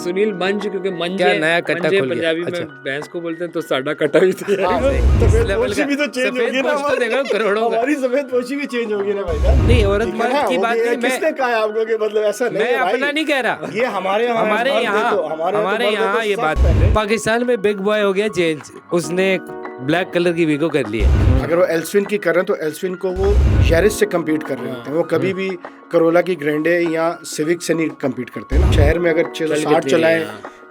सुनील मंज, क्योंकि मंज क्या नया कट्टा मंजे खुल गया। पंजाबी अच्छा। में भैंस को बोलते हैं, तो साडा कट्टा भी तो इस लेवल पोशी का भी तो चेंज सफेद होगी ना पोश तो देखो करोड़ों का। हमारी सफेद पोशी भी चेंज होगी ना भाई साहब। नहीं, औरत ठीक है मर्द ना? की वो बात भी नहीं, किसने कहा है आपको कि मतलब ऐसा नहीं मैं है भाई। अपना नहीं कह रहा। ये हमारे यहाँ हमारे मर्द यहाँ देखो, हमारे तो मर्द यहाँ देखो ये सब बात पहले। पाकिस्तान में बिग बॉय हो गया चेंज, उसने ब्लैक कलर की वीगो कर ली है। अगर वो एल्सविन की करें तो एल्सविन को वो यारिस से कम्पीट कर रहे होते हैं। वो कभी भी करोला की ग्रैंडे या सिविक से नहीं कम्पीट करते ना। शहर में अगर 660 चलाएं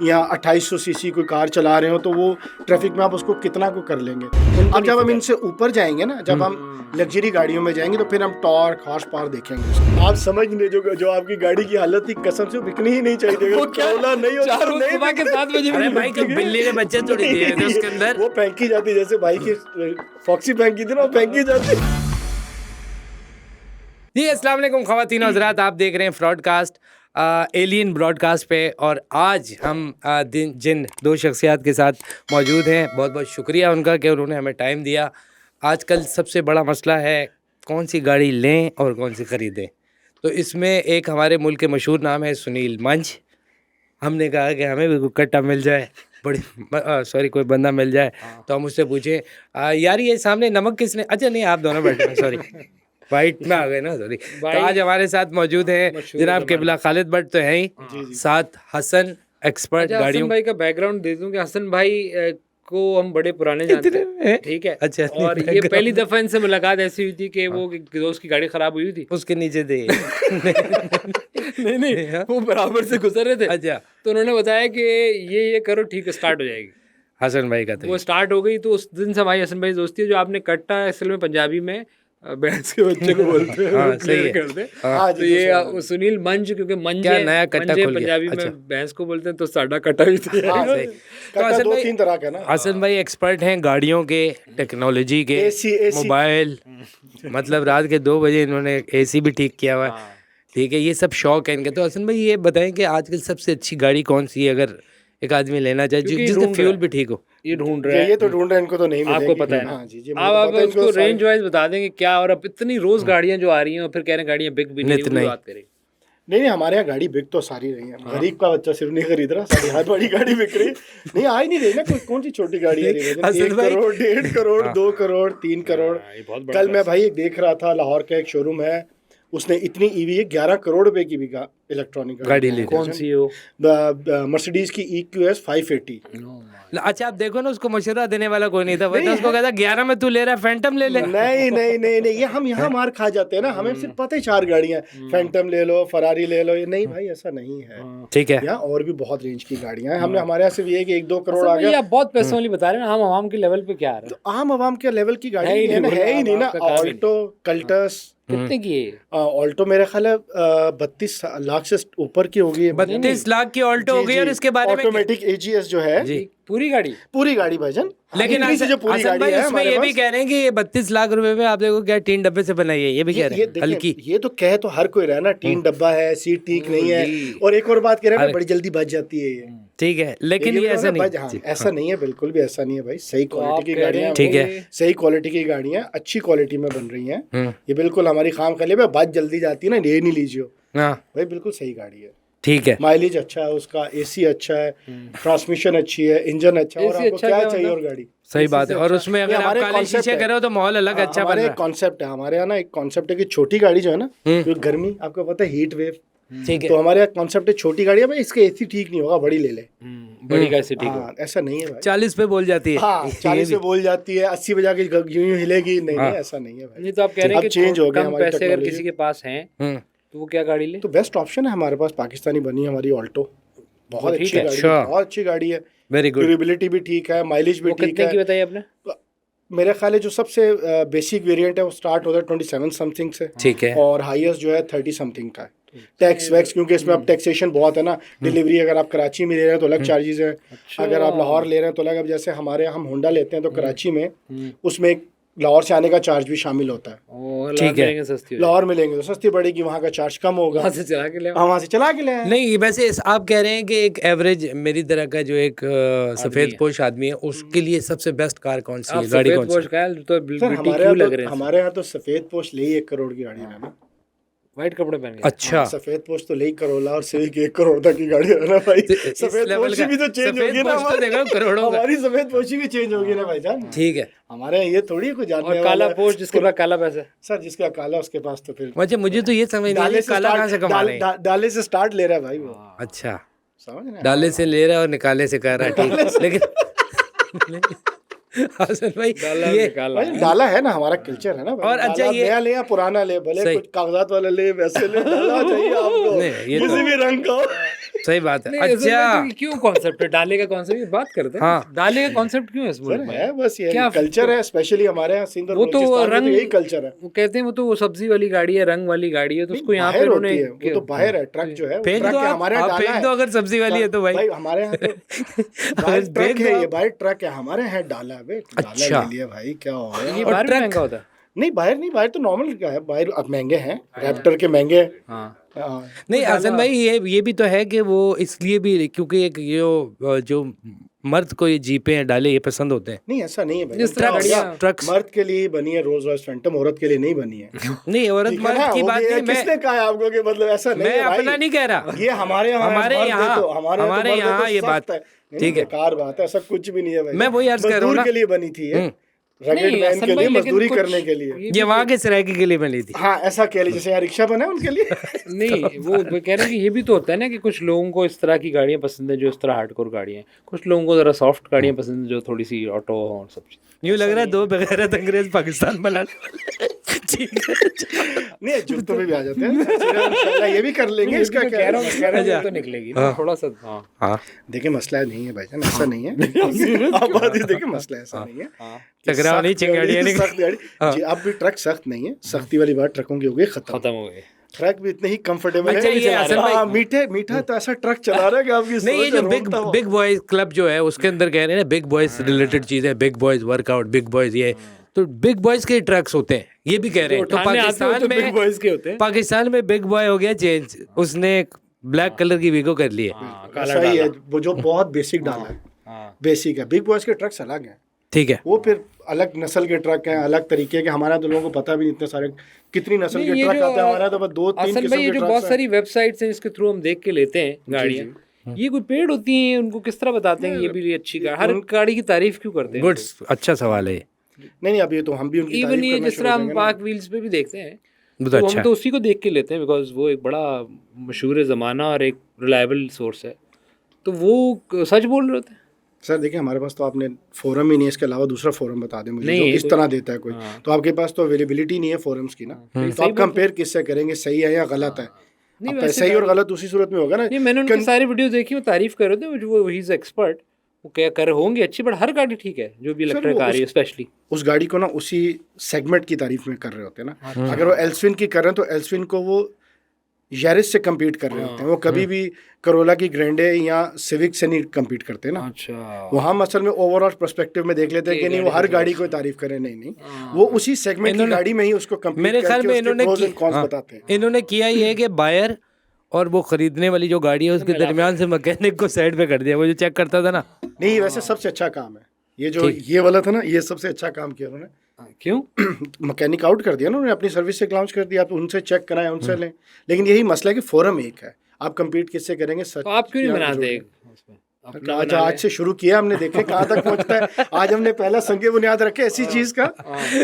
या 2800 सीसी कोई कार चला रहे हो तो वो ट्रैफिक में आप उसको कितना को कर लेंगे। अब जब हम इनसे ऊपर जाएंगे ना, जब हम लग्जरी गाड़ियों में जाएंगे तो फिर हम टॉर्क हॉर्स पावर देखेंगे। आप समझ नहीं, जो आपकी गाड़ी की हालत थी कसम से बिकनी ही नहीं चाहिए। अगर करोला नहीं होता तो नहीं सुबह के 7 बजे अरे भाई को बिल्ली के बच्चे थोड़ी दिए थे उसके अंदर। वो फेंकी जाती, जैसे भाई की फॉक्सी फेंकी थी ना, वो फेंकी जाती। जी अस्सलाम वालेकुम ख़वातीन और हज़रात, आप देख रहे हैं ब्रॉडकास्ट एलियन ब्रॉडकास्ट पे। और आज हम जिन दो शख्सियात के साथ मौजूद हैं, बहुत बहुत शुक्रिया उनका कि उन्होंने हमें टाइम दिया। आजकल सबसे बड़ा मसला है कौन सी गाड़ी लें और कौन सी ख़रीदें। तो इसमें एक हमारे मुल्क के मशहूर नाम है सुनील मंज। हमने कहा कि हमें भी कोई कट्टा मिल जाए, सॉरी कोई बंदा मिल जाए तो हम उससे पूछें यार ये सामने नमक किसने, अच्छा नहीं आप दोनों बैठे हैं, सॉरी वाइट में आ गए ना, सॉरी। तो आज हमारे साथ मौजूद हैं जनाब किबला खालिद भट्ट तो हैं ही, साथ हसन एक्सपर्ट गाड़ियों। हसन भाई का बैकग्राउंड दे दूं कि हसन भाई को हम बड़े पुराने जानते हैं, ठीक है। अच्छा, और ये पहली दफा इनसे मुलाकात ऐसी हुई थी कि वो दोस्त की गाड़ी खराब हुई थी, उसके नीचे थे। नहीं वो बराबर से गुजर रहे थे। अच्छा, तो उन्होंने बताया कि ये करो, ठीक है स्टार्ट हो जाएगी। हसन भाई का तो वो स्टार्ट हो गई। तो उस दिन से हमारी हसन भाई दोस्ती है। जो आपने कट्टा असल में पंजाबी में भैंस के बच्चे को बोलते हैं, हाँ, वो सही clear है। कर दे। हाँ, तो ये सुनील मंज, क्योंकि मंजे क्या नया कट्टा मंजे खुल गया। पंजाबी अच्छा। में भैंस को बोलते हैं, तो साडा कट्टा भी तो हाँ, सही। तो हसन दो भाई- तीन तरह का ना। हसन भाई एक्सपर्ट हैं गाड़ियों के, टेक्नोलॉजी के, AC मोबाइल। मतलब रात के 2 बजे इन्होंने एसी भी ठीक किया हुआ है, ठीक है। ये सब शौक है इनके। तो हसन भाई ये बताएं कि आजकल सबसे अच्छी गाड़ी कौन सी है अगर एक आदमी लेना चाहे क्योंकि जिसका ढूंढ फ्यूल रहा भी ठीक हो। ये ढूंढ रहा है। ये तो ढूंढ रहे हैं, इनको तो नहीं मिलेगी। आपको पता है ना। हाँ जी, अब आप पता है उसको इनको रेंज वाइज बता देंगे क्या। और अब इतनी रोज गाड़ियां जो आ रही हैं और फिर कह रहे हैं गाड़ियां बिक भी नहीं, नित वो नहीं। बात करें। नहीं, हमारे यहाँ गाड़ी बिक तो सारी रही है। गरीब का बच्चा सिर्फ नहीं खरीद रहा, सारी हाथ बड़ी गाड़ी बिक रही। नहीं आ ही नहीं रही ना, कौन सी छोटी गाड़ी आ रही है। हसन 1 भाई- करोड़ 1.5 करोड़ 2 करोड़ 3 करोड़। ये बहुत बड़ा कल मैं भाई देख रहा था, लाहौर का एक शोरूम है, उसने इतनी ईवी 11 करोड़ रुपए की भी इलेक्ट्रॉनिक गाड़ी ली। कौन सी हो? मर्सिडीज की EQS 580। अच्छा आप देखो ना, उसको मशवरा देने वाला कोई नहीं था, वरना उसको कहता 11 में तू ले रहा है फैंटम ले ले। नहीं, ये हम यहाँ मार खा जाते हैं ना। हमें सिर्फ पता है 4 गाड़ियाँ, फैंटम ले लो, फरारी ले लो। ये नहीं भाई, ऐसा नहीं है। ठीक है, यहाँ और भी बहुत रेंज की गाड़ियाँ हैं। हमने हमारे यहाँ सिर्फ ये कि 1-2 करोड़ आ असल में ये गया। आप बहुत पैसों वाली बता रहे हैं ना, हम आवाम के लेवल पे क्या आ रहा तो आम आवाम के लेवल की गाड़ी है ही नहीं है ना, नहीं, है ही नहीं ना। आपका काम ही ऑल्टो, कल्टस, है? कितने की है? ऑल्टो मेरे ख्याल है 32 लाख से ऊपर की होगी। 32 लाख की ऑल्टो हो गई। और इसके बारे में ऑटोमेटिक AGS जो है, जी, पूरी गाड़ी? पूरी गाड़ी भाईजान। लेकिन इतनी सी जो पूरी हसन गाड़ी भाई है उसमें हमारे ये भी पास, कह रहे हैं कि ये 32 लाख रुपए में आप देखो क्या 3 डब्बे से बनाई है, ये भी कह रहे हैं देखिए, हल्की। ये तो कह तो हर कोई रहा है ना, 3 डब्बा है, सीट ठीक नहीं है। और एक और बात कह रहे हैं ना, बड़ी जल्दी बच जाती है ये। ठीक है, लेकिन ये ऐसा नहीं। ऐसा नहीं है, बिल्कुल भी ऐसा नहीं है भाई। सही क्वालिटी की कह रहे गाड़ियाँ, हैं ठीक है। सही क्वालिटी की गाड़ियाँ अच्छी क्वालिटी में बन रही हैं। ये बिल्कुल हमारी खाम खा लिए बात जल्दी जाती है ना, ये नहीं लीजिए हाँ भाई, बिल्कुल सही गाड़ी है। ठीक है, माइलेज अच्छा है उसका, AC अच्छा है, ट्रांसमिशन अच्छी है, इंजन अच्छा है। और AC आपको अच्छा क्या क्या चाहिए मतलब? और गाड़ी सही बात है। और उसमें अगर आप हमारे काले concept शीशे है। करे हो तो माहौल अलग अच्छा बन हमारे रहा एक कॉन्सेप्ट है, हमारे यहाँ ना एक कॉन्सेप्ट है कि छोटी गाड़ी जो है ना, जो गर्मी आपको पता है हीट वेव, है। ठीक तो है, हमारे यहाँ कॉन्सेप्ट है छोटी गाड़ी है भाई, इसके AC ठीक नहीं होगा, बड़ी ले ले। बड़ी का सिटी को? हाँ, ऐसा नहीं है भाई। 40 पे बोल जाती है। हाँ, 40 पे बोल जाती है, 80 पे जाके यूं यूं हिलेगी। नहीं, ऐसा नहीं है भाई। नहीं, तो आप कह रहे हैं अब कि change हो गया कम हमारी पैसे अगर technology। किसी के पास हैं हम्म, तो वो क्या गाड़ी ले? तो बेस्ट ऑप्शन है हमारे पास, पाकिस्तानी बनी हमारी ऑल्टो, बहुत ठीक अच्छी है, गाड़ी अच्छा। है, बहुत अच्छी गाड़ी है। Very good. ड्यूरेबिलिटी भी ठीक है, माइलेज भी वो ठीक कितने की है। बताइए आपने? मेरे ख्याल है जो सबसे बेसिक वेरिएंट है वो स्टार्ट होता है 27 समथिंग से, ठीक है, और हाईएस्ट जो है 30 समथिंग का है। टैक्स वैक्स, क्योंकि इसमें अब टैक्सेशन बहुत है ना। डिलीवरी अगर आप कराची में ले रहे हैं तो अलग चार्जेस हैं, अगर आप लाहौर ले रहे हैं तो अलग। अब जैसे हमारे यहाँ हम होंडा लेते हैं तो कराची में उसमें एक लाहौर से आने का चार्ज भी शामिल होता है। ठीक है। सस्ती हो लाहौर में लेंगे तो सस्ती पड़ेगी, वहाँ का चार्ज कम होगा। वहाँ से चला के ले आओ। हाँ, वहाँ से चला के ले आए। नहीं वैसे आप कह रहे हैं कि एक एवरेज मेरी तरह का जो एक सफेद पोश आदमी है उसके लिए सबसे बेस्ट कार कौन सी आप है, गाड़ी सफेद कौन सी पोश का तो सर BTQ लग रहे हैं। हमारे यहाँ तो सफेद पोश ले ही 1 करोड़ की गाड़ी है ना। व्हाइट कपड़े पहन के। अच्छा, सफेद पोश तो ले करोला और सिविक 1 करोड़ तक की गाड़ी है ना भाई। सफेद पोशी भी तो चेंज होगी ना करोड़ों का। हमारी सफेद पोशी भी चेंज होगी ना भाईजान। ठीक है, हमारे यहाँ ये थोड़ी कोई जानने और वाला काला है। पोस्ट जिसके पास काला पैसा है। सर जिसका काला उसके पास तो फिर वैसे मुझे तो ये समझ नहीं आ रही काला कहाँ से कमा रहे हैं। डाले से स्टार्ट ले रहा है भाई वो, अच्छा, समझ रहे हैं? डाले से ले रहा है और निकाले से कर रहा है, ठीक। लेकिन हासन भाई ये भाई डाला है ना, हमारा कल्चर है ना भाई। और अच्छा डाला ये- नया ले या पुराना ले, भले सही। कुछ कागजात वाला ले, वैसे ले, डाला चाहिए आपको नहीं, ये तो- किसी भी रंग का हो। सही बात है। नहीं, असल में अच्छा, तो क्यों कॉन्सेप्ट है डाले का कॉन्सेप्ट की बात करते हैं। हाँ। डाले का कॉन्सेप्ट क्यों है इस मुल्क सर में? है बस ये क्या कल्चर है, स्पेशली हमारे यहाँ सिंध और वो तो बलूचिस्तान में रंग तो यही कल्चर है। वो कहते हैं वो तो वो सब्जी वाली गाड़ी है, रंग वाली गाड़ी है, तो उसको यहाँ पे बाहर उन्होंने होती है, वो तो बाहर है, ट्रक जो है वो फेंक ट्रक दो है, आप, हमारे यहाँ आप डाला फेंक है। दो अगर सब्जी वाली है तो भाई। हमारे यहाँ तो अगर बाइक ट्रक फेंक दो है, ये आप। बाइक ट्रक है, हमारे यहाँ डाला है बे, डाला अच्छा। ले लिया भाई, क्या हो गया। ये और बाहर भी ट्रक- महंगा होता है। नहीं बाहर तो नॉर्मल का है, बाहर अब महंगे हैं, रैप्टर के महंगे हैं। हाँ हाँ। नहीं हसन भाई ये भी तो है कि वो इसलिए भी क्योंकि एक जो मर्द को ये जीपे हैं डाले ये पसंद होते हैं। नहीं ऐसा नहीं है भाई, जिस तरह ट्रक गाड़ियाँ- ट्रक्स मर्द के लिए बनी है रोल्स रॉयस फैंटम, औरत के लिए नहीं बनी है। नहीं औरत ठीक है ना? मर्द की वो बात भी- नहीं, किसने मैं कहा है आपको कि मतलब ऐसा नहीं मैं है भाई? अपना नहीं कह रहा। ये हमारे यहाँ हमारे मर्द है यहाँ- तो हमारे मर्द है यहाँ तो ये सख्त बात है। नहीं, ठीक है। बेकार बात है, ऐसा कुछ भी नहीं है भाई। मैं वही अर्ज कर रहा हूँ मजदूर ना। के लिए बनी थी ये, रगड़ नहीं, मैन असल के में लिए, लेकिन मजदूरी कुछ- करने के लिए। ये वहाँ के सरायकी के लिए बनी थी। हाँ ऐसा कह लीजिए, जैसे यहाँ रिक्शा बना है उनके लिए। नहीं वो कह रहे हैं कि ये भी तो होता है ना कि कुछ लोगों को इस तरह की गाड़ियाँ पसंद है जो इस तरह हार्डकोर गाड़ियाँ हैं, कुछ लोगों को जरा सॉफ्ट गाड़ियाँ पसंद है जो थोड़ी सी ऑटो और सब चीज़। यूँ लग रहा है दो बगैरत अंग्रेज पाकिस्तान बनाने वाले। ठीक है, नहीं जूतों में भी आ जाते हैं, इंशाल्लाह ये भी कर लेंगे, इसका तो क्या कह रहा हूँ है। अच्छा तो निकलेगी ना थोड़ा सा। हाँ हाँ देखिए मसला नहीं है भाईजान, ऐसा नहीं है। आप बात ये देखिए, मसला ऐसा नहीं है। टकराव नहीं, चिंगारियाँ नहीं। सख्त गाड़ी जी, अब भी ट्रक सख्त नहीं है, सख्ती वाली बात ट्रकों की हो गई खत्म। खत्म हो गए। ट्रक भी इतने ही कंफर्टेबल अच्छा, है। ये असल में- हाँ, मीठा तो ऐसा ट्रक चला रहा है कि आपकी नहीं ये सोच जो रोकता हो। बिग बॉयज क्लब जो है उसके अंदर कह रहे हैं ना बिग बॉयज रिलेटेड चीजें, big boys workout, big boys ये तो बिग बॉयज के ट्रक्स होते हैं, ये भी कह रहे हैं। तो उठाने आते हो पाकिस्तान तो बिग में बॉयज के होते हैं। पाकिस्तान में बिग बॉय हो गया चेंज, उसने ब्लैक कलर की वीगो कर ली है। ऐसा ही है, वो जो बहुत बेसिक डाला है, हाँ बेसिक है। बिग बॉयज के ट्रक्स अलग हैं, ठीक है, वो फिर अलग नस्ल के ट्रक हैं, अलग तरीके के। हमारा तो लोगों को पता भी नहीं इतने सारे कितनी नस्ल नहीं, के ये ट्रक जो आते हैं। हमारा तो बस 2-3 असल किस्म में ये के जो बहुत ट्रक्स हैं। सारी वेबसाइट्स हैं जिसके थ्रू हम देख के लेते हैं गाड़ियाँ, ये कोई पेड होती हैं, उनको किस तरह बताते हैं कि ये भी अच्छी गाड़ी, हर गाड़ी की तारीफ क्यों करते हैं? गुड्स, अच्छा सवाल है ये, नहीं अब ये तो हम भी उनकी इवन तारीफ ये करना जिस शुरू तरह कर हम देंगे ना। पाक व्हील्स पे भी देखते हैं बहुत तो अच्छा हम तो उसी को देख के लेते हैं बिकॉज वो एक बड़ा मशहूर ज़माना और एक रिलायबल सोर्स है, तो वो सच बोल रहे होते हैं। सर देखिए हमारे पास तो आपने फोरम ही नहीं है, इसके अलावा दूसरा फोरम बता दें मुझे नहीं, जो ये इस तो- तरह देता है कोई। हाँ। तो आपके पास तो अवेलेबिलिटी नहीं है फोरम्स की ना, तो सही आप कंपेयर किससे करेंगे, सही है या गलत है? नहीं, अब वैसे सही और गलत उसी सूरत में होगा ना। नहीं मैंने उनकी सारी वीडियो देखी, वो तारीफ कर रहे थे, वो ही इज एक्सपर्ट, वो क्या कर होंगे अच्छी, बट हर गाड़ी ठीक है जो भी इलेक्ट्रिक आ रही है स्पेशली उस गाड़ी को ना उसी सेगमेंट की तारीफ में कर रहे होते हैं ना। अगर वो एल्सविन की कर रहे हैं तो एल्सविन को वो यारिस से compete कर रहे होते हैं, वो कभी भी करोला की ग्रैंडे या सिविक से नहीं compete करते ना। अच्छा वो हम असल में ओवरऑल पर्सपेक्टिव में देख लेते हैं कि नहीं वो हर गाड़ी को तारीफ करें, नहीं वो उसी सेगमेंट की गाड़ी में ही उसको compete मेरे ख्याल करके में उसके इन्होंने pros and cons हाँ, बताते हैं। इन्होंने किया ये है कि बायर और वो खरीदने वाली जो गाड़ी है उसके दरमियान से मैकेनिक को साइड पे कर दिया, वो जो चेक करता था ना। नहीं वैसे सबसे अच्छा काम है ये जो ये वाला था ना, ये सबसे अच्छा काम किया उन्होंने। क्यों? मैकेनिक आउट कर दिया ना उन्होंने, अपनी सर्विस से लॉन्च कर दिया, आप उनसे चेक कराएं, उनसे लें। लेकिन यही मसला है कि फोरम एक है, आप compete किससे करेंगे? सच तो आप क्यों नहीं या बनाते झूठ? एक उसमें? अपना आज बना आज से शुरू किया हमने, देखे कहाँ तक पहुँचता है। आज हमने पहला संगे बुनियाद रखे ऐसी चीज का,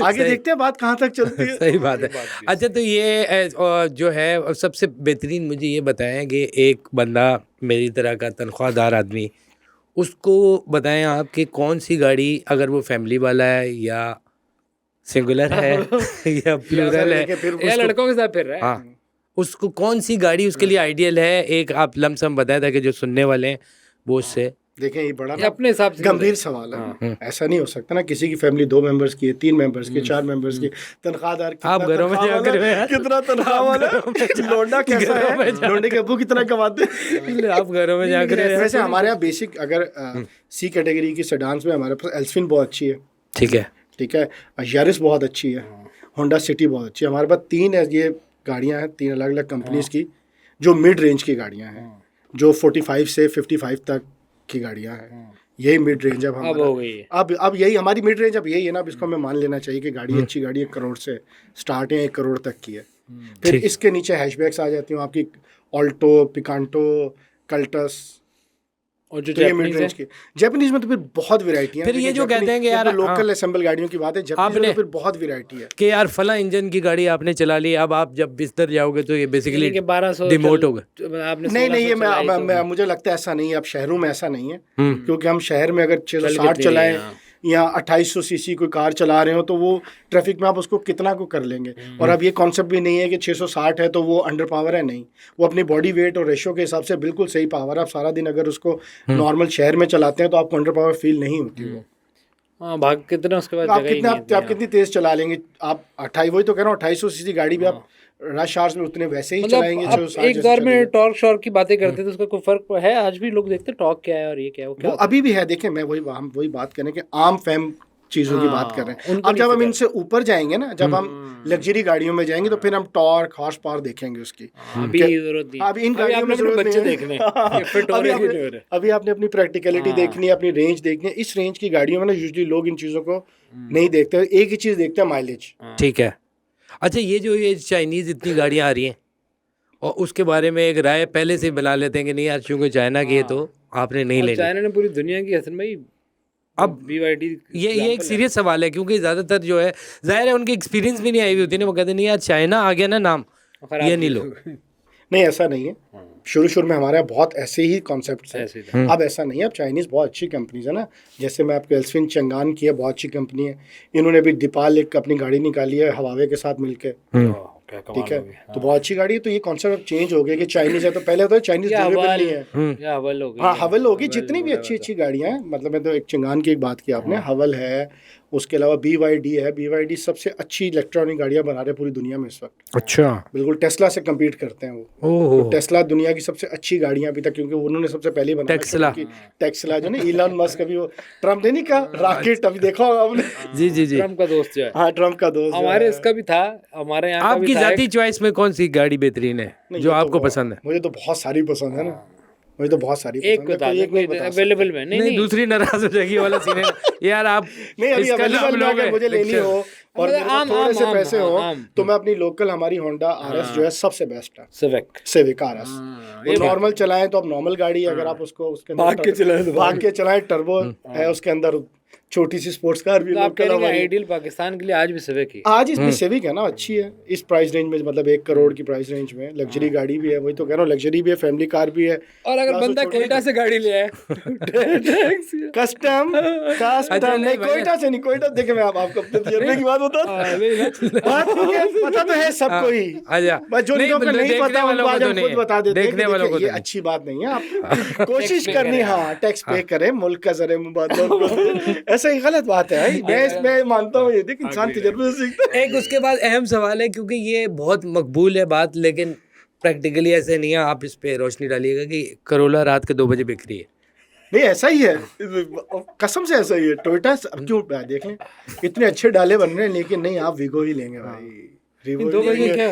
आगे देखते हैं बात कहाँ तक चलती है। सही बात है। अच्छा तो ये जो है सबसे बेहतरीन मुझे ये बताएं कि एक बंदा मेरी तरह का तनख्वाहदार आदमी, उसको बताएं आप कि कौन सी गाड़ी, अगर वो फैमिली वाला है या सिंगुलर है या प्लूरल है देखिए फिर या लड़कों के साथ फिर रहा है। हाँ, उसको कौन सी गाड़ी उसके लिए आइडियल है, एक आप लमसम बताया था कि जो सुनने वाले हैं वो उससे देखें ये बड़ा ये अपने हिसाब से गंभीर सवाल है। ऐसा नहीं हो सकता ना, किसी की फैमिली 2 मेंबर्स की है, 3 मेंबर्स की, 4 मेंबर्स की, तनख्वाहदार कितना आप घरों में तनख्वाह जाकर वाला है, यार। कितना तनख्वाह वाला है, लोंडा कैसा है, लोंडे के अब्बू कितना कमाते हैं। आप घरों में जाकर वैसे हमारे यहाँ बेसिक अगर सी कैटेगरी की सेडान्स में हमारे पास एल्सविन बहुत अच्छी है, ठीक है, ठीक है, यारिस बहुत अच्छी है, होंडा सिटी बहुत अच्छी है। हमारे पास 3 ये गाड़ियाँ हैं, 3 अलग अलग कंपनीज की, जो मिड रेंज की गाड़ियाँ हैं, जो 45 से 55 तक की गाड़ियाँ हैं। यही मिड रेंज अब अब हमारा। हो गई है। अब यही हमारी मिड रेंज अब यही है ना। अब इसको हमें मान लेना चाहिए कि गाड़ी अच्छी गाड़ी 1 करोड़ से स्टार्ट है, 1 करोड़ तक की है। फिर ठीक। इसके नीचे हैचबैक्स आ जाती हैं आपकी, ऑल्टो, पिकांटो, कल्टस, और जो तो ये मिड जैपनीज है रेंज की। जापानीज में तो फिर बहुत वैरायटी है। फिर ये जो कहते हैं कि यार, लोकल असेंबल गाड़ियों की बात है, जापानीज में आपने- तो फिर बहुत वैरायटी है। कि यार फला इंजन की गाड़ी आपने चला ली, अब आप जब बिस्तर जाओगे तो ये बेसिकली 1200 डिमोट हो गए। आपने नहीं ये 1600 चलाई तो- मुझे लगता है ऐसा नहीं है। अब शहरों में ऐसा नहीं है, हम्म। क्योंकि हम शहर में अगर 660 कितनी रही है, चलाएं हाँ। या 2800 सीसी कोई कार चला रहे हो तो वो ट्रैफिक में आप उसको कितना को कर लेंगे। और अब ये कॉन्सेप्ट भी नहीं है कि 660 है तो वो अंडर पावर है, नहीं। वो अपनी बॉडी वेट और रेशो के हिसाब से बिल्कुल सही पावर है। आप सारा दिन अगर उसको नॉर्मल शहर में चलाते हैं तो आपको अंडर पावर फील नहीं होती वो। हाँ, भाग कितना उसके बाद तो आप जगह ही कितना नहीं आप कितनी तेज चला लेंगे आप? 28, वही तो कह रहा हूँ, 2800 सीसी गाड़ी भी आप रश आवर्स में उतने वैसे ही चलाएंगे। मतलब अब एक दौर में टॉर्क शॉर्क की बातें करते थे, उसका कोई फर्क है? आज भी लोग देखते टॉर्क क्या है और ये क्या है, वो क्या वो अभी भी है। देखें, मैं हम वही बात करें कि आम फैम चीज़ों की बात कर रहे हैं। उनको अब नहीं जब हम पता। इनसे ऊपर जाएंगे ना, जब हम लग्जरी गाड़ियों में जाएंगे तो फिर हम टॉर्क, हॉर्स पावर देखेंगे उसकी। अभी क्या- जरूरत नहीं। अभी इन अभी गाड़ियों आपने में अपने जरूरत बच्चे नहीं है। देखने हैं, ये फिट हो रहे हैं कि नहीं हो रहे। अभी आपने अपनी प्रैक्टिकलिटी देखनी है, अपनी रेंज देखनी है। इस रेंज की गाड़ियों में ना यूजुअली लोग इन चीज़ों को नहीं देखते। एक ही चीज़ देखते हैं, माइलेज। ठीक है। अच्छा, ये चाइनीज इतनी गाड़ियां आ रही हैं और उसके बारे में एक राय पहले से ही बना लेते हैं कि नहीं यार, चूंकि चाइना की है तो आपने नहीं अब लेनी। चाइना ने पूरी दुनिया की हसन भाई अब BYD ये एक सीरियस सवाल है, क्योंकि ज़्यादातर जो है, जाहिर है उनकी एक्सपीरियंस भी नहीं आई हुई होती ना। वो कहते नहीं यार, चाइना आ गया ना नाम, ये नहीं लो। नहीं, ऐसा नहीं है। शुरू में हमारे यहाँ बहुत ऐसे ही कॉन्सेप्ट हैं। ऐसे ही था। अब ऐसा नहीं है। अब चाइनीज़ बहुत अच्छी कंपनीज है ना। जैसे मैं आपको एल्सविन चंगान की है, बहुत अच्छी कंपनी है। इन्होंने भी दीपाल एक अपनी गाड़ी निकाली है हवावे के साथ मिलके, क्या कमाल ठीक है। हो गई। तो बहुत अच्छी गाड़ी है। तो ये कॉन्सेप्ट अब चेंज हो गया कि चाइनीज़ है तो पहले होता है चाइनीज़ या ड्यूरेबल हवल नहीं है। या हवल हो गई। हाँ, हवल होगी। हवल जितनी भी वगैरह अच्छी तो। अच्छी गाड़ियाँ हैं, मतलब मैं तो एक चंगान की एक बात की आपने, हवल है, उसके अलावा BYD है। BYD सबसे अच्छी इलेक्ट्रॉनिक गाड़ियाँ बना रहे हैं पूरी दुनिया में इस वक्त। अच्छा। बिल्कुल टेस्ला से कम्पीट करते हैं वो। ओहो। तो टेस्ला दुनिया की सबसे अच्छी गाड़ियाँ अभी तक, क्योंकि उन्होंने सबसे पहले बनाया। टेस्ला। टेस्ला जो ना, इलॉन मस्क, अभी वो ट्रम्प ने नहीं कहा रॉकेट, अभी देखा होगा आपने। जी जी जी। ट्रम्प का दोस्त जो है, हाँ, ट्रम्प का दोस्त जो हमारे है। इसका भी था, हमारे यहाँ का आपकी भी था जाती चॉइस में कौन सी गाड़ी बेहतरीन है नहीं, जो ये तो आपको बहुत- पसंद है? मुझे तो बहुत सारी पसंद है ना। मुझे तो बहुत सारी एक पसंद है, बता कोई दो, एक नहीं बता सकता। अवेलेबल में नहीं नहीं, दूसरी नाराज हो जाएगी वाला सीन है यार। आप नहीं, अभी इसका अवेलेबल नाम में लोगे, अगर मुझे लेनी लेक्चर। हो और मतलब मेरे पास आम- थोड़े आम- से आम- पैसे हो आम। तो मैं अपनी लोकल हमारी होंडा RS जो है सबसे बेस्ट है। सिविक। सिविक RS हाँ, वो नॉर्मल चलाएं तो अब नॉर्मल गाड़ी है, अगर आप उसको उसके अंदर भाग के चलाएं तो भाग के चलाएं, टर्बो है उसके अंदर, छोटी सी स्पोर्ट्स कार भी तो आप लोकल कह रहे हैं हमारी। आइडियल पाकिस्तान के लिए आज भी सिविक ही। आज इसमें सिविक है ना, अच्छी है इस प्राइस रेंज में, मतलब 1 करोड़ की प्राइस रेंज में लग्जरी गाड़ी भी है। वही तो कह रहा हूँ, लग्जरी भी है, फैमिली कार भी है। और अगर प्लस बंदा वो छोटी- कोयटा से गाड़ी ले आए कस्टम नहीं, नहीं, कोयटा से नहीं, कोयटा देखे मैं आपको अपने तजर्बे की बात बता बात क्योंकि पता तो है सबको ही। अच्छा। बस जो लोगों को नहीं देखने पता वालों उनको को आज तो हम नहीं खुद है। बता देते हैं कि देखने वालों को देखिए, ये तो नहीं। अच्छी बात नहीं है। आप कोशिश पे करनी, करें। हाँ, टैक्स पे करें, मुल्क का ज़र मुबादला, ऐसा ही गलत बात है भाई। मैं इसमें मानता हूँ, ये देख इंसान तजर्बे से सीखता है। एक उसके बाद अहम सवाल है, क्योंकि ये बहुत मकबूल है बात, लेकिन प्रैक्टिकली ऐसे नहीं है। आप इस पे रोशनी डालिएगा कि करोला रात के 2 बजे बिक रही है। नहीं, ऐसा ही है, कसम से ऐसा ही है। टोयोटा अब क्यों देख लें, इतने अच्छे डाले बन रहे हैं, लेकिन नहीं, आप वीगो ही लेंगे भाई। वीगो 2 बजे क्या?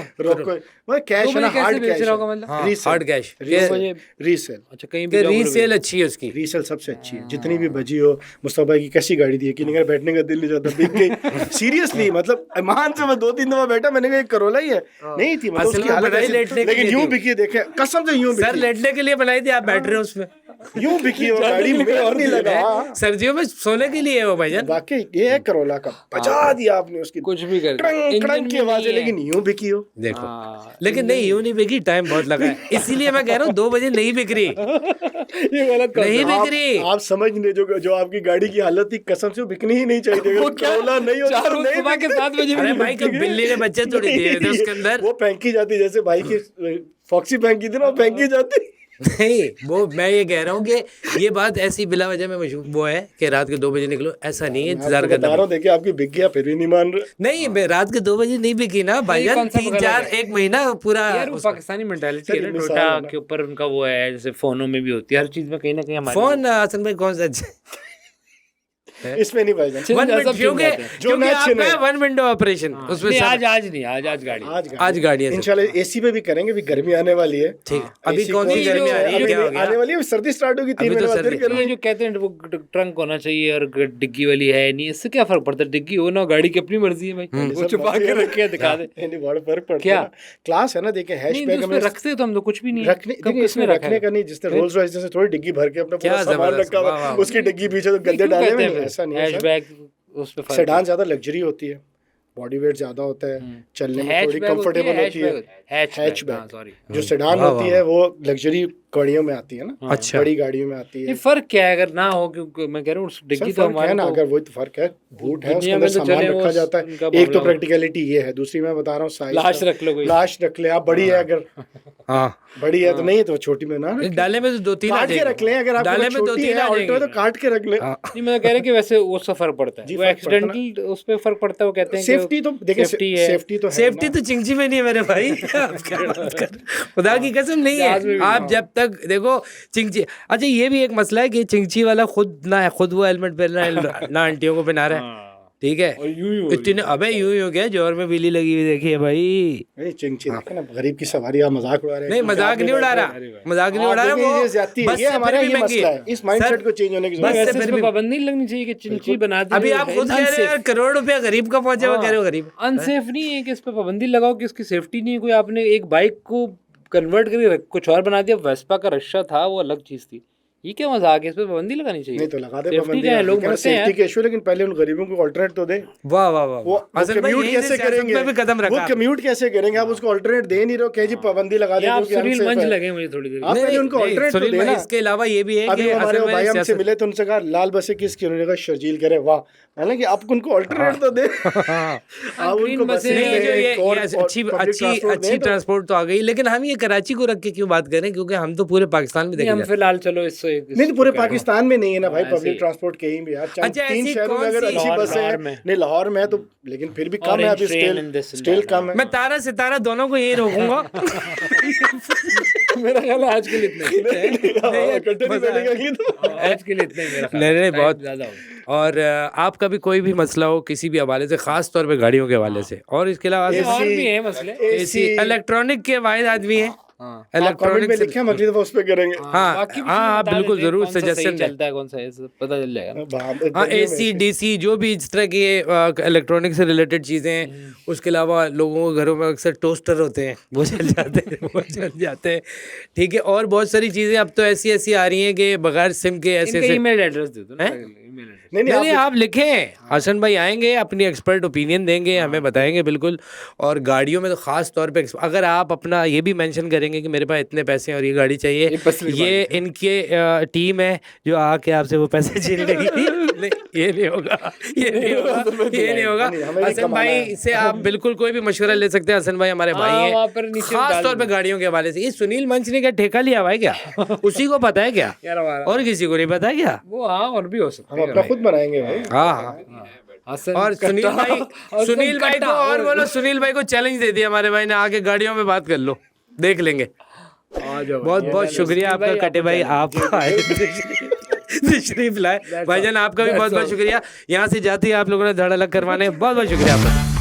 वो कैश है ना, कैसे हार्ड बेच कैश रहा होगा मतलब? हाँ, रीसेल। Hard cash. बजे- रीसेल अच्छा, कहीं कि भी जाओ रीसेल अच्छी है उसकी। रीसेल सबसे अच्छी है, जितनी भी बजी हो। मुस्तफा की कैसी गाड़ी थी कि नहीं, बैठने का दिल नहीं चाहता, बिक गई सीरियसली। मतलब ईमान से मैं 2-3 दफा बैठा, मैंने कहा एक करोला ही है, नहीं थी, मतलब असल उसकी में हालत बनाई ऐसी- लेटने के लेकिन लिए यूं थी। बिकी, देखे कसम से यूं सर बिकी, लेटने के लिए बनाई थी, आप बैठ रहे हो उसमें। यूं बिकी वो गाड़ी, मुझे और नहीं लगा। हाँ, सर्दियों में सोने के लिए है वो भाईजान। वाकई ये है करोला का, बचा दिया आपने उसकी कुछ भी कर ट्रंग ट्रंग की आवाज है, लेकिन यूं बिकी हो। देखो, हाँ, लेकिन नहीं, यूं नहीं बिकी, टाइम बहुत लगा है, इसीलिए मैं कह रहा हूँ 2 बजे नहीं बिक रही। ये गलत कर नहीं बिक रही। आप समझ नहीं, जो आपकी गाड़ी की हालत थी, कसम से वो बिकनी ही नहीं चाहिए। अगर करोला नहीं होता तो नहीं सुबह के 7 बजे अरे भाई, कब बिल्ली ने बच्चे थोड़ी दिए थे उसके अंदर। वो फेंकी जाती, जैसे भाई की फॉक्सी फेंकी थी ना, वो फेंकी जाती। नहीं, वो मैं ये कह रहा हूँ कि ये बात ऐसी बिला वजह में मशहूर वो है कि रात के 2 बजे निकलो, ऐसा नहीं है, इंतजार बता करना। रहा हूँ, देखिए आपकी बिक गया, फिर भी नहीं मान रहे। नहीं, मैं रात के 2 बजे नहीं बिकी ना भाईजान, concept 3-4 गलत है। 1 महीना पूरा। यार वो पाकिस्तानी मेंटालिटी है ना, मिसाल टोयोटा है ना। के ऊपर उनका वो है, जैसे फोनों में भी होती है, हर चीज में कहीं ना कहीं हमारे फोन हसन भाई कौन सा अच्छा इसमें नहीं भाईजान। चिन्ह वन सब क्योंकि चिन्ह हैं। जो क्योंकि मैच आपका है। है वन विंडो ऑपरेशन उसमें नहीं, सब आज नहीं, आज गाड़ी आज गाड़ियाँ इंशाल्लाह एसी पे भी करेंगे, अभी गर्मी आने वाली है। ठीक है। अभी AC कौन सी जो गर्मी आ रही है, क्या हो गया? आने वाली है, सर्दी स्टार्ट होगी 3 अभी तो महीने बाद फिर सर्दी- गर्मी। ये जो कहते हैं वो ट्रंक होना चाहिए और डिग्गी वाली है नहीं, इससे क्या फर्क पड़ता है? डिग्गी हो ना, गाड़ी की अपनी मर्जी है भाई, वो छुपा के रखे है, दिखा दे। नहीं बहुत फर्क पड़ता क्या? है। क्लास है ना, देखिए नहीं हैशबैग तो उसमें रखते तो हम तो कुछ भी नहीं है। रखने कब देखिए, किसने इसमें रखा रखने है? का नहीं, जिसने रोल्स रॉयस जैसे थोड़ी डिग्गी भर के अपना पूरा क्या सामान जबरदस्त, रखा हुआ वाह, है, वाह। उसकी डिग्गी पीछे तो गद्दे डाले हुए नहीं, ऐसा नहीं है सर। हैचबैग उस पे फर्क सेडान ज्यादा लग्जरी होती है, बॉडी वेट ज्यादा होता है, चलने में थोड़ी कंफर्टेबल होती है। Hatchback sorry. जो सेडान वाह, होती है वो लग्जरी गाड़ियों में आती है ना, अच्छा। बड़ी गाड़ियों में आती ये है। फर्क क्या है अगर ना हो? क्योंकि मैं कह रहा हूँ डिग्गी सर तो फर्क है हमारे ना, तो अगर वही तो फर्क है, बूट है, उसके दुनिया अंदर में तो सामान चले वो रखा जाता उनका है। एक तो मामला प्रैक्टिकलिटी ये है, दूसरी मैं बता रहा हूँ साइज। लाश रख लो कोई। लाश रख ले आप, बड़ी है अगर हाँ बड़ी है तो नहीं, तो छोटी में ना रखें। डाले में तो 2-3 आ काट के जाएंगे। रख लें, अगर आपको डाले में छोटी 2-3 है आ ऑल्टो है तो जाएंगे। काट के रख लें। नहीं, मैं कह रहा कि वैसे उससे फर्क पड़ता है, जी, वो फर्क पड़ता है ना। एक्सीडेंटल उस पे फर्क पड़ता है, वो कहते हैं कि सेफ्टी तो देखिए, सेफ्टी है। सेफ्टी तो है सेफ्टी ना। तो चिंची में नहीं है मेरे भाई। आप क्या बात कर, खुदा की कसम नहीं जहाज में है। भी आप जब तक देखो चिंची, अच्छा ये भी एक मसला है कि चिंची वाला खुद ना है, खुद वो हेलमेट पहन रहा है ना आंटियों को पहना रहा है, हाँ। ठीक है। और यूं ही हो इतने अबे यूं ही हो गया, जोर में बिल्ली लगी हुई देखिए भाई। नहीं चिंची देखे ना, गरीब की सवारी, आप मजाक उड़ा रहे हैं। नहीं मजाक नहीं उड़ा रहा, मजाक नहीं उड़ा रहा, देखिए, ये ज्यादती है, बस ये से हमारा फिर भी ये महंगी मसला है, इस माइंडसेट को चेंज होने की बस जरूरत है। से वैसे फिर इस पे भी- पाबंदी नहीं लगनी चाहिए कि चिंची बना दी। अभी आप खुद कह रहे हो यार करोड़ रुपया गरीब का पहुंचे, वो कह रहे हो गरीब। अनसेफ नहीं है कि इस पे पाबंदी लगाओ कि उसकी सेफ्टी नहीं है। कोई आपने एक बाइक को कन्वर्ट करके कुछ और बना दिया, वेस्पा का रश्या था, वो अलग चीज थी। ये क्या मजाक है? इस पे पाबंदी लगानी चाहिए। नहीं तो लगा दे सेफ्टी पाबंदी, का है, लोग मरते हैं सेफ्टी के इशू, लेकिन पहले उन गरीबों को ऑल्टरनेट तो दे। वाह वाह वाह, वो असल भाई कम्यूट यही कैसे से सियासत करेंगे, पे भी कदम वो रखा। कम्यूट कैसे करेंगे? आप उसको ऑल्टरनेट दे नहीं रहे हो, कहे जी पाबंदी लगा ये आप दे। सुनील मंच लगे मुझे थोड़ी देर। आप पहले उनको ऑल्टरनेट तो सुनील भाई, देना। इसके अलावा ये भी है अभी कि हमारे असल में भाई हमसे सियासत- मिले तो उनसे कहा लाल बसें किसकी, उन्होंने कहा शर्जील करे। वाह, हालांकि आप उनको ऑल्टरनेट तो दे। आप ग्रीन उनको बसें बसें नहीं, ये जो दें, ये और अच्छी public अच्छी transport अच्छी दें तो- ट्रांसपोर्ट तो आ गई, लेकिन हम ये कराची को रख के क्यों बात करें, क्योंकि हम तो पूरे पाकिस्तान में नहीं, देखे हम जाते फिलहाल चलो इससे नहीं तो पूरे पाकिस्तान में नहीं है ना भाई, ऐसे ही। पब्लिक ट्रांसपोर्ट कहीं भी यार। चाहे अच्छा, 3 ऐसी शहरों में कौन अगर सी- अच्छी बसें लाहौर हैं, में। नहीं लाहौर में है तो, लेकिन फिर भी कम है, अभी Orange train and this and still that, कम है। मैं तारा सितारा दोनों को यही रोकूंगा। मेरा ख्याल है आज के लिए इतना ही है। इकट्ठे नहीं बैठेंगे अगली तो। आज के लिए इतना ही मेरा ख्याल नहीं, है। नहीं, टाइम बहुत- ज्यादा हो गया। और आपका भी कोई भी मसला हो किसी भी हवाले से, खास तौर पे गाड़ियों के हवाले से, और इसके अलावा AC और भी है मसले। एसी इलेक्ट्रॉनिक के वाहिद आदमी है, हाँ। आप कमेंट इलेक्ट्रॉनिक में से- लिखे, हम अगली दफा उस पे करेंगे। हाँ बाकी भी हाँ चीज़ें आप बता बिल्कुल देते हैं, जरूर कौन सा सही सजेशन दें। चलता है, कौन सा है, सब पता चल जाएगा। हाँ एसी डीसी जो भी इस तरह के इलेक्ट्रॉनिक से रिलेटेड चीज़ें हैं। उसके अलावा लोगों के घरों में अक्सर टोस्टर होते हैं, वो चल जाते हैं, वो चल जाते हैं, ठीक है। और बहुत सारी चीज़ें अब तो ऐसी ऐसी आ रही हैं कि बगैर सिम के ऐसे इनका ऐसे ईमेल एड्रेस दे दो ना, हैं? Email address. नहीं नहीं नहीं आप लिखें, हसन भाई आएंगे, अपनी एक्सपर्ट ओपिनियन देंगे, हमें बताएंगे बिल्कुल। और गाड़ियों में तो खास तौर पे अगर आप अपना ये भी मेंशन करेंगे कि मेरे पास इतने पैसे हैं और ये गाड़ी चाहिए, ये इनके टीम है जो आके आपसे वो पैसे छीन लेगी। नहीं ये नहीं होगा, ये नहीं होगा, ये नहीं होगा। नहीं, हमें भी हसन कमाना भाई है। से आप बिल्कुल कोई भी मशवरा ले सकते हैं, हसन भाई हमारे भाई हाँ, वहाँ हैं, पर नीचे खास डाल तौर पे दो। गाड़ियों के हवाले से। ये सुनील मंच ने क्या ठेका लिया हुआ है क्या? उसी को पता है क्या, यार हमारा और किसी को नहीं पता है क्या? वो हाँ, और भी हो सकता हम है अपना खुद बनाएंगे भाई। हाँ हाँ। हसन और सुनील कट्टा, भाई, और सुनील भाई को कट्टा, और बोलो, सुनील भाई को चैलेंज दे दिया हमारे भाई ने, आके गाड़ियों में बात कर लो, देख लेंगे। आ जाओ बहुत बहुत शुक्रिया आपका कटे भाई, आप आए तशरीफ लाए। भाईजान आपका भी बहुत बहुत शुक्रिया। यहाँ से जाते ही आप लोगों ने धड़ अलग करवाने, बहुत बहुत शुक्रिया आपका।